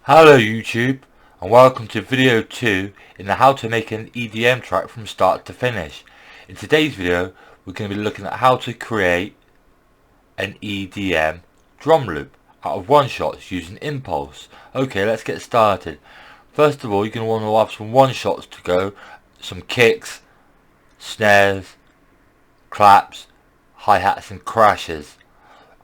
Hello YouTube, and welcome to video 2 in the how to make an EDM track from start to finish. In today's video we're going to be looking at how to create an EDM drum loop out of one shots using Impulse. Okay, let's get started. First of all, you're going to want to have some one shots to go, some kicks, snares, claps, hi-hats and crashes.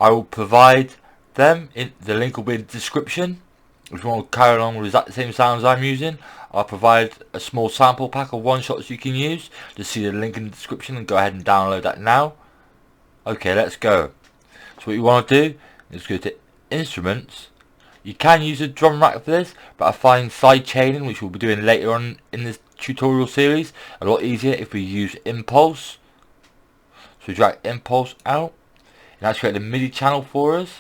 I will provide them, the link will be in the description. If you want to carry along with the same sounds I'm using, I'll provide a small sample pack of one shots you can use. Just see the link in the description and go ahead and download that now. Okay, let's go. So what you want to do is go to Instruments. You can use a drum rack for this, but I find side chaining, which we'll be doing later on in this tutorial series, a lot easier if we use Impulse. So we drag Impulse out, and that's create a MIDI channel for us.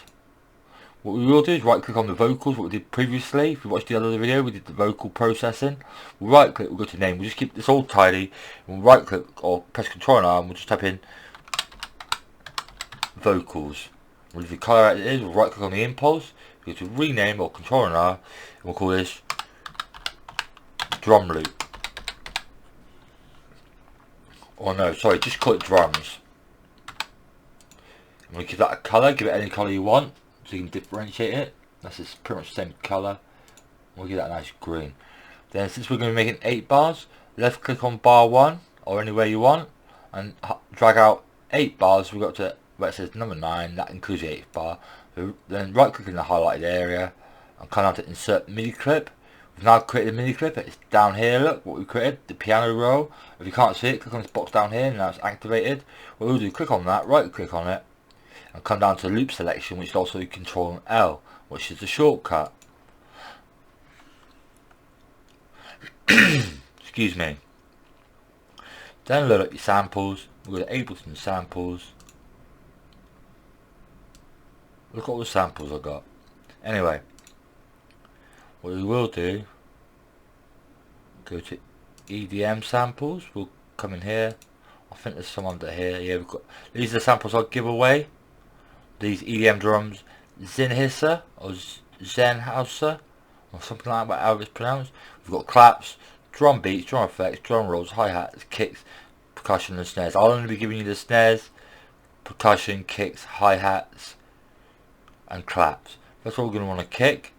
What we will do is right click on the vocals, what we did previously. If you watched the other video, we did the vocal processing. We'll right click, we'll go to name, we'll just keep this all tidy. We'll right click or press Ctrl and R and we'll just type in vocals. We'll leave the colour as it is, we'll right click on the impulse, go to rename or Ctrl and R, and we'll call this drum loop. Or no, sorry, just call it drums. And we'll give that a colour, give it any colour you want, so you can differentiate it. That's just pretty much the same colour. We'll give that a nice green. Then since we're going to be making 8 bars, left click on bar 1 or anywhere you want and drag out 8 bars. We've got to where it says number 9, that includes the 8th bar. Then right click in the highlighted area and come down to insert MIDI clip. We've now created a MIDI clip. It's down here, look what we created, the piano roll. If you can't see it, click on this box down here and now it's activated. What we'll do, click on that, right click on it and come down to loop selection, which is also Control L, which is the shortcut. Excuse me. Then load up your samples. We'll go to Ableton samples. Look at all the samples I got. Anyway, what we will do, go to EDM samples. We'll come in here. I think there's some under here. Yeah, we've got these are the samples I'll give away. These EDM drums, Zenhisa or Zenhauser or something like that, how it's pronounced. We've got claps, drum beats, drum effects, drum rolls, hi-hats, kicks, percussion and snares. I'll only be giving you the snares, percussion, kicks, hi-hats and claps. That's all we're going to want to kick.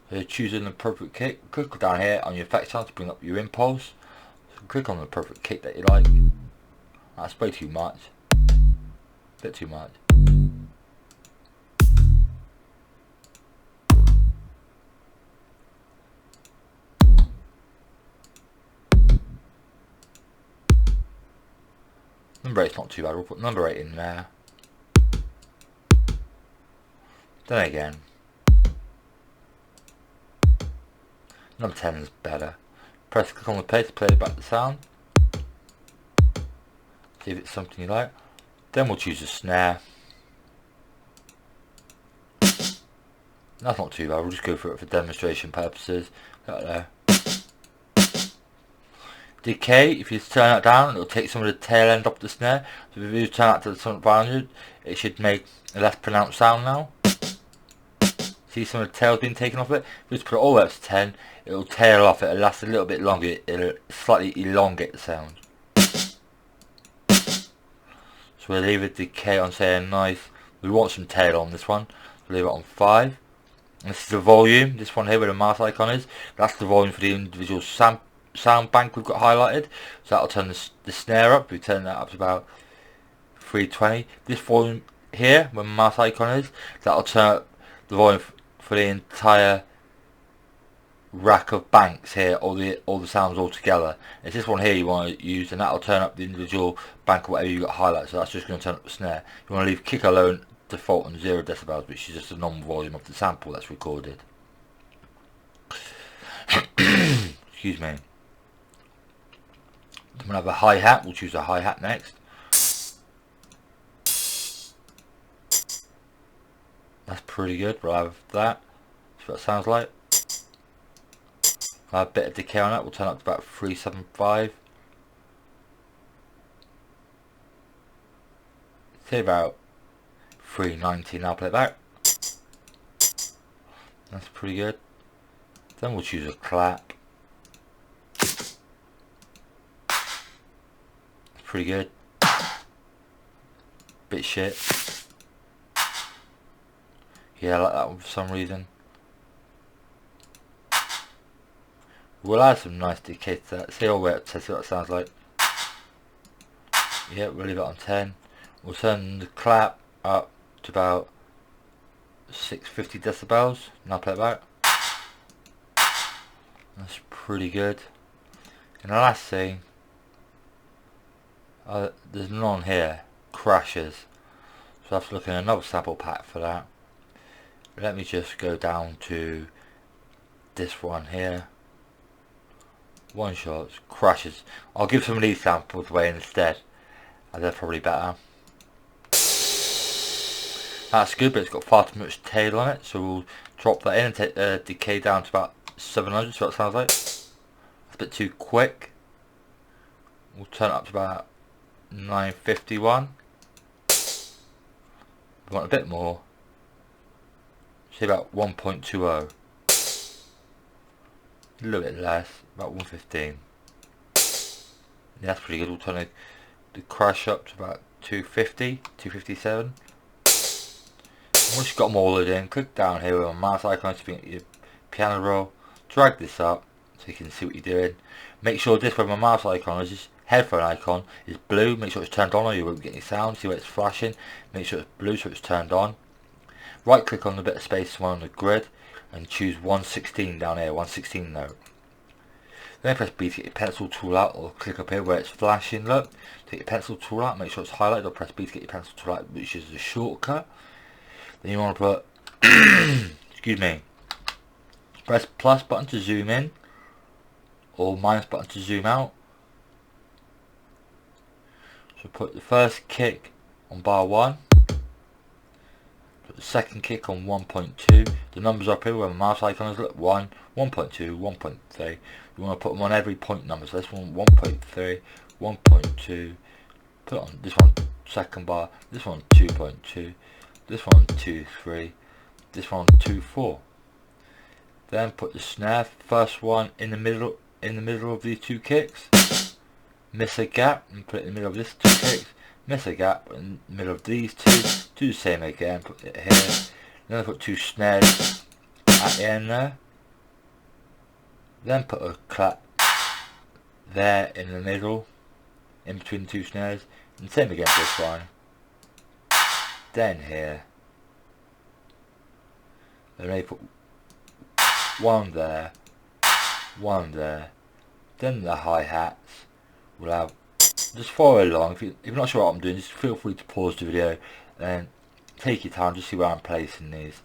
So choose an appropriate kick. Click down here on your effects channel to bring up your impulse. So click on the appropriate kick that you like. That's way too much. Bit too much. Number 8's not too bad, we'll put number 8 in there. Then again. Number 10 is better. Press click on the play to play back the sound. See if it's something you like. Then we'll choose a snare. That's not too bad, we'll just go for it for demonstration purposes. Got there. Decay, if you turn that down, it'll take some of the tail end off the snare. So if you turn that to the 500, it should make a less pronounced sound now. See some of the tails being taken off it? If you just put it all the way up to 10, it'll tail off, it'll last a little bit longer, it'll slightly elongate the sound. So we'll leave a decay on, say a nice, we want some tail on this one, so leave it on 5. And this is the volume, this one here where the mouse icon is, that's the volume for the individual sound bank we've got highlighted. So that'll turn the snare up. We turn that up to about 320. This volume here, where the mouse icon is, that'll turn up the volume for the entire rack of banks here, all the sounds all together. It's this one here you want to use, and that'll turn up the individual bank or whatever you got highlighted. So that's just going to turn up the snare. You want to leave kick alone default on 0 decibels, which is just the normal volume of the sample that's recorded. Excuse me. Then we'll have a hi-hat. We'll choose a hi-hat next. That's pretty good. We'll have that. That's what it sounds like. We'll have a bit of decay on that. We'll turn up to about 375. Say about 390 now. Play it back. That's pretty good. Then we'll choose a clap. It's pretty good. Bit shit. Yeah, I like that one for some reason. We'll add some nice decay to that. See all the way up to see what it sounds like. Yeah, we'll leave it on 10. We'll turn the clap up to about 650 decibels. Now play it back. That's pretty good. And the last thing, there's none here. Crashes. So I have to look in another sample pack for that. Let me just go down to this one here. One shots, crashes. I'll give some of these samples away instead, and they're probably better. That's good, but it's got far too much tail on it, so we'll drop that in and take the decay down to about 700, so that sounds like. That's a bit too quick. We'll turn it up to about 951. We want a bit more. Say about 1.20. A little bit less, about 115. Yeah, that's pretty good. We'll turn the crash up to about 250, 257. Once you've got them all loaded in, click down here on mouse icon to bring your piano roll. Drag this up so you can see what you're doing. Make sure this where my mouse icon is, this headphone icon is blue. Make sure it's turned on or you won't get any sound. See where it's flashing. Make sure it's blue so it's turned on. Right click on the bit of space on the grid and choose 116 down here, 116 note. Then press B to get your pencil tool out, or click up here where it's flashing, look. Take your pencil tool out, make sure it's highlighted, or press B to get your pencil tool out, which is the shortcut. Then you want to put, excuse me, press plus button to zoom in, or minus button to zoom out. So put the first kick on bar 1. Put the second kick on 1.2. The numbers up here where my mouse icon is, look, 1, 1.2, 1.3. You want to put them on every point number. So this one 1.3, 1.2. Put it on this one second bar. This one 2.2. This one 2.3. This one 2.4. Then put the snare, first one in the middle of these two kicks. Miss a gap and put it in the middle of this two kicks. Miss a gap in the middle of these two. Do the same again. Put it here. Then I put two snares at the end there. Then put a clap there in the middle, in between the two snares, and same again for this one. Then here. Then I put one there, one there. Then the hi-hats will have. Just follow along. If you're not sure what I'm doing, just feel free to pause the video and take your time to see where I'm placing these.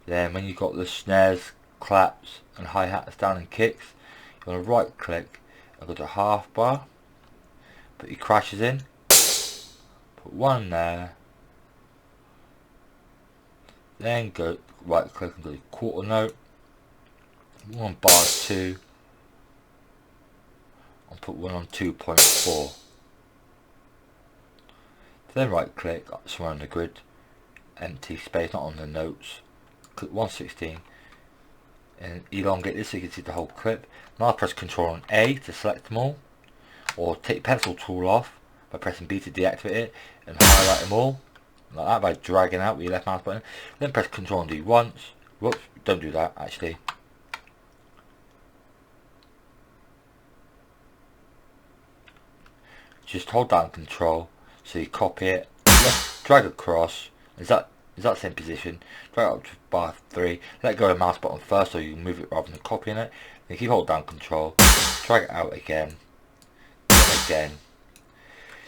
Then when you've got the snares, claps and hi-hats down and kicks, you want to right click and go to half bar, put your crashes in, put one there, then go right click and go to quarter note, one bar 2, and put one on 2.4. Then right click somewhere on the grid, empty space, not on the notes. Click 116 and elongate this so you can see the whole clip. Now press Ctrl and A to select them all, or take pencil tool off by pressing B to deactivate it and highlight them all like that by dragging out with your left mouse button. Then press Ctrl and D once. Whoops, don't do that actually. Just hold down Ctrl so you copy it, drag across. Is that same position, drag it up to bar 3, let go of the mouse button first so you can move it rather than copying it. Then keep hold down Control, drag it out again, and again.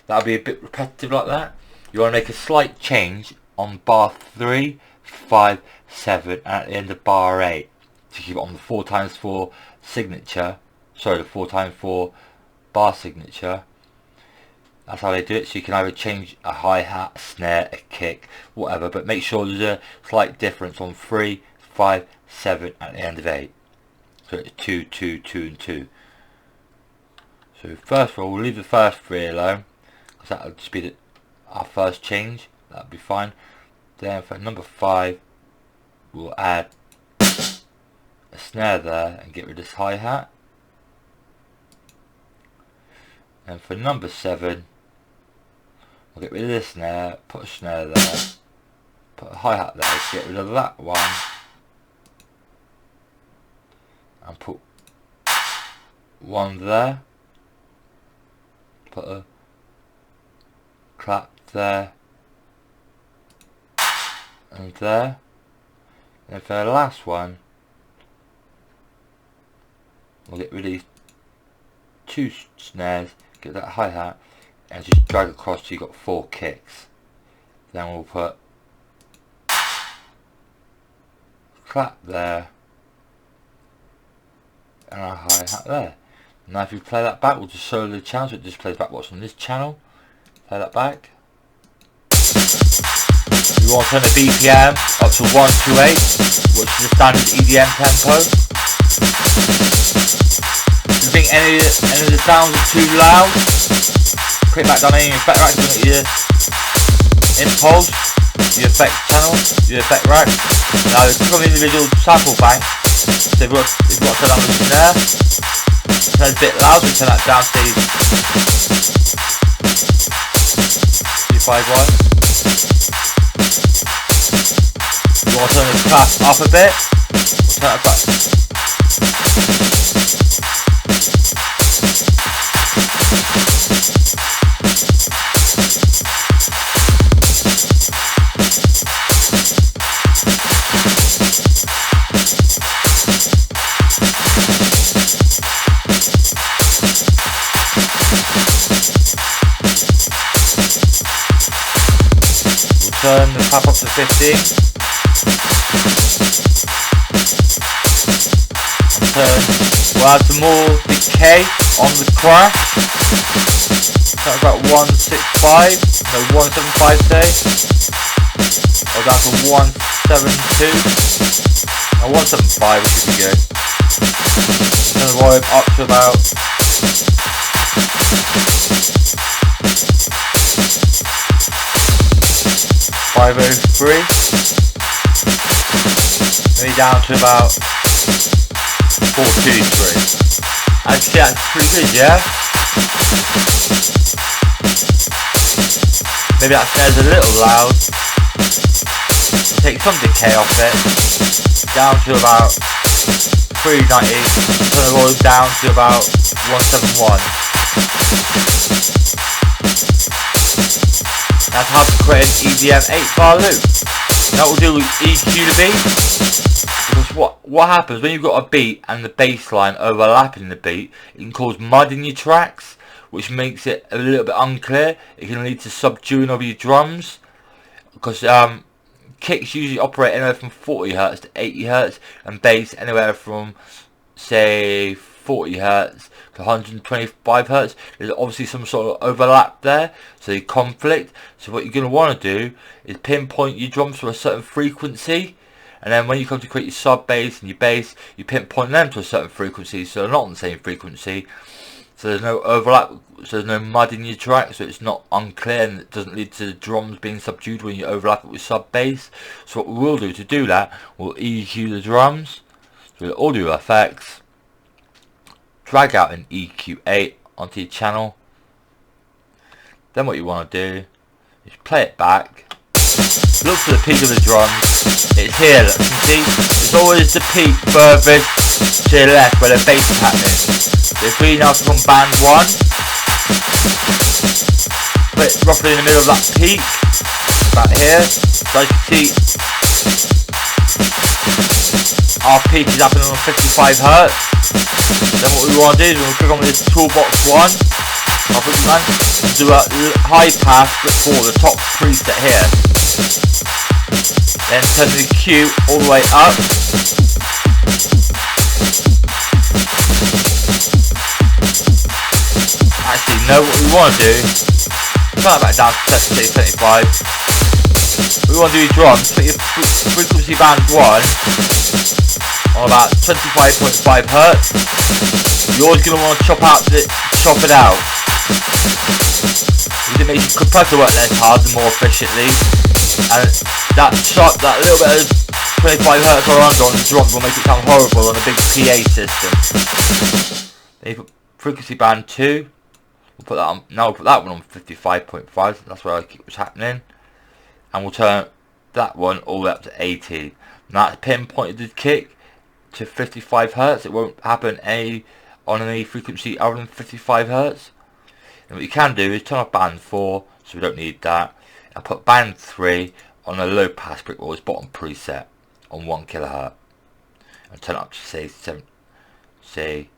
That'll be a bit repetitive like that. You want to make a slight change on bar 3, 5, 7 and at the end of bar 8 to keep it on the 4x4 signature, sorry, the 4x4 bar signature. That's how they do it, so you can either change a hi-hat, a snare, a kick, whatever, but make sure there's a slight difference on 3, 5, 7 at the end of 8. So it's 2, 2, 2 and 2. So first of all, we'll leave the first 3 alone, because that will just be our first change. That'll be fine. Then for number 5, we'll add a snare there and get rid of this hi-hat. And for number 7, we'll get rid of this snare, put a snare there, put a hi-hat there, get rid of that one, and put one there, put a clap there, and there. And for the last one, we'll get rid of these 2 snares, get that hi-hat, and just drag across so you've got 4 kicks. Then we'll put clap there, and a hi-hat there. Now if you play that back, we'll just solo the channel, so it just plays back what's on this channel. Play that back. You want to turn the BPM up to 128, which is the standard EDM tempo. If you think any of the sounds are too loud, click back down any effect rack, look at your impulse, your effect channel, your effect rack. Now click on the individual sample bank. So if you want to turn down the snare, turn it a bit loud, so turn that down to 251. You want to turn the clap up a bit, we'll turn it back. Turn the clap up to 15. And we'll add some more decay on the crash. That's about 165, no 175 say. Or down to 172. Now 175 should be good. Turn the volume up to about 503, maybe down to about 423. Actually that's pretty good, yeah? Maybe that snare's a little loud. We'll take some decay off it, down to about 390, turn the volume down to about 171. That's how to create an EDM 8-bar loop. That will do with EQ the beat. Because what happens when you've got a beat and the bass line overlapping the beat, it can cause mud in your tracks, which makes it a little bit unclear. It can lead to subduing of your drums. Because kicks usually operate anywhere from 40 Hz to 80 Hz, and bass anywhere from say 40 Hz to 125 Hz. There's obviously some sort of overlap there, so they conflict. So what you're going to want to do is pinpoint your drums to a certain frequency, and then when you come to create your sub bass and your bass, you pinpoint them to a certain frequency, so they're not on the same frequency, so there's no overlap, so there's no mud in your track, so it's not unclear and it doesn't lead to the drums being subdued when you overlap it with sub bass. So what we will do to do that, we'll EQ the drums, so we'll audio effects, drag out an EQ8 onto your channel. Then what you want to do is play it back, look for the peak of the drums. It's here, look, you can see it's always the peak furthest to the left where the bass is happening. So if we now click on band 1, put it roughly in the middle of that peak, about here. So as you can see, our peak is happening on 55 Hz. Then what we want to do is we'll click on this toolbox 1, and do a high pass for the top preset here. Then turn the Q all the way up. Actually, no, what we want to do, turn it back down to 75. We want to do your drums, put your frequency band 1 on on about 25.5 hertz. You're always going to want to chop it out. It makes your compressor work less hard and more efficiently. And that little bit of 25 hertz or under on the drop will make it sound horrible on a big PA system. Then you put frequency band 2. We'll put that on. Now we'll put that one on 55.5. So that's where what's happening. And we'll turn that one all the way up to 80. Now that's pinpointed the kick to 55 hertz. It won't happen on any frequency other than 55 hertz. And what you can do is turn off band 4, so we don't need that, and put band 3 on a low pass brick wall, its bottom preset on 1 kHz, and turn it up to say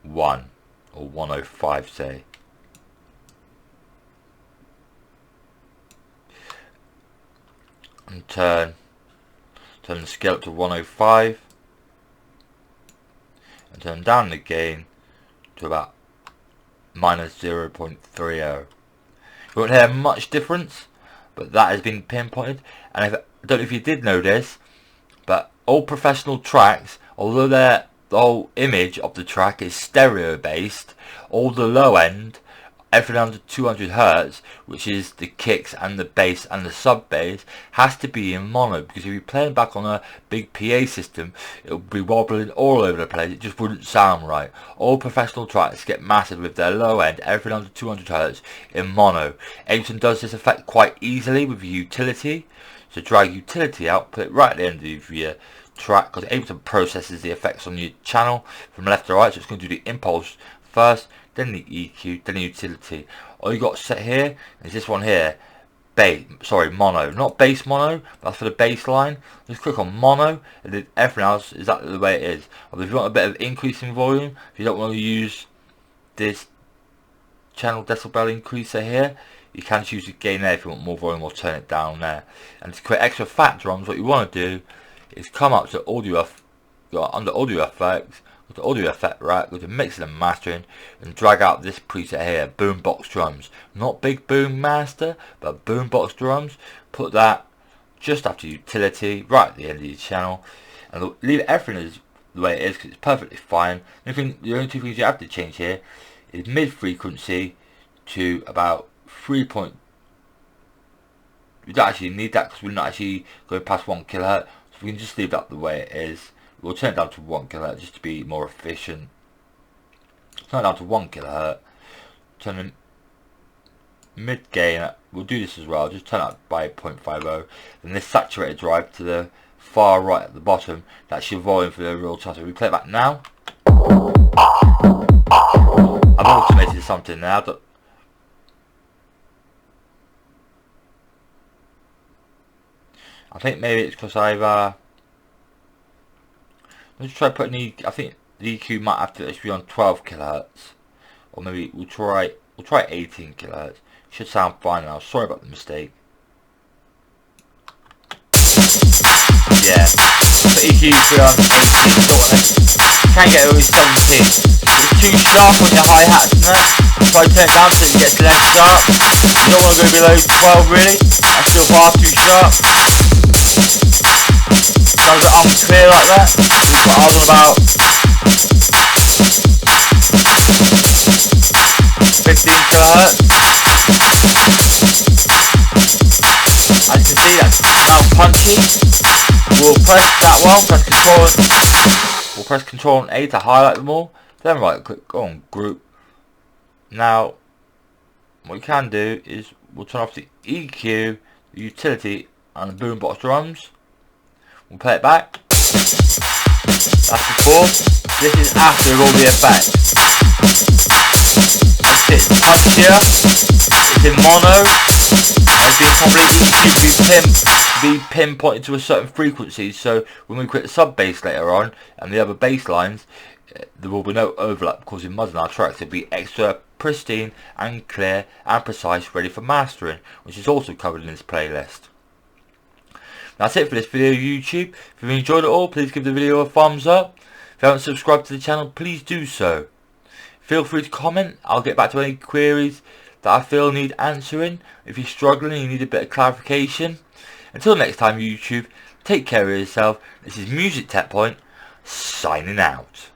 1 or 105, say. And turn the scale up to 105, and turn down the gain to about minus 0.30. You won't hear much difference, but that has been pinpointed. And I don't know if you did know this, but all professional tracks, although the whole image of the track is stereo based, all the low end, everything under 200 hertz, which is the kicks and the bass and the sub bass, has to be in mono, because if you're playing back on a big PA system, it'll be wobbling all over the place. It just wouldn't sound right. All professional tracks get mastered with their low end, everything under 200 hertz, in mono. Ableton does this effect quite easily with utility. So drag utility out, put it right at the end of your track, because Ableton processes the effects on your channel from left to right. So it's going to do the impulse first, then the EQ, then the utility. All you got set here is this one here, mono, not bass mono, that's for the bass line. Just click on mono, and then everything else is exactly the way it is. Or if you want a bit of increase in volume, if you don't want to use this channel decibel increaser here, you can choose the gain there. If you want more volume, or turn it down there. And to create extra fat drums, what you want to do is come up to audio, under audio effects, go to audio effect rack, go to mixing and mastering, and drag out this preset here, boombox drums. Not big boom master, but boombox drums. Put that just after utility, right at the end of your channel, and leave everything as the way it is, because it's perfectly fine. The only two things you have to change here is mid frequency to about 3. We don't actually need that, because we're not actually going past 1 kHz, so we can just leave that the way it is. We'll turn it down to 1 kHz just to be more efficient. Turn it down to 1 kHz. Turn the mid gain. We'll do this as well. Just turn it up by 0.50. Then this saturated drive to the far right at the bottom. That's your volume for the real time. So we play it back now. I've automated something now. I think maybe it's because I've let's try putting I think the EQ might have to be on 12 kHz, or maybe we'll try 18 kHz. Should sound fine now. Sorry about the mistake. Yeah, but EQ on 18. Can't get it with 17. It's too sharp on your hi hats and that. Try to turn it down so it gets less sharp. You don't want to go below 12 really. That's still far too sharp. Sounds a bit unclear like that. We've got ours on about 15 kHz. As you can see, that's now punchy. We'll press that one, we'll press Control and A to highlight them all. Then right click, go on group. Now what you can do is we'll turn off the EQ, the utility and the boombox drums. We'll play it back. That's before. This is after all the effects. It's punchier. It's in mono. It's been properly EQ'd to be pinpointed to a certain frequency. So when we create the sub bass later on and the other bass lines, there will be no overlap, causing muddling our tracks. It'll be extra pristine and clear and precise, ready for mastering, which is also covered in this playlist. That's it for this video, YouTube. If you've enjoyed it all, please give the video a thumbs up. If you haven't subscribed to the channel, please do so. Feel free to comment. I'll get back to any queries that I feel need answering. If you're struggling and you need a bit of clarification. Until next time, YouTube, Take care of yourself. This is Music Tech Point, signing out.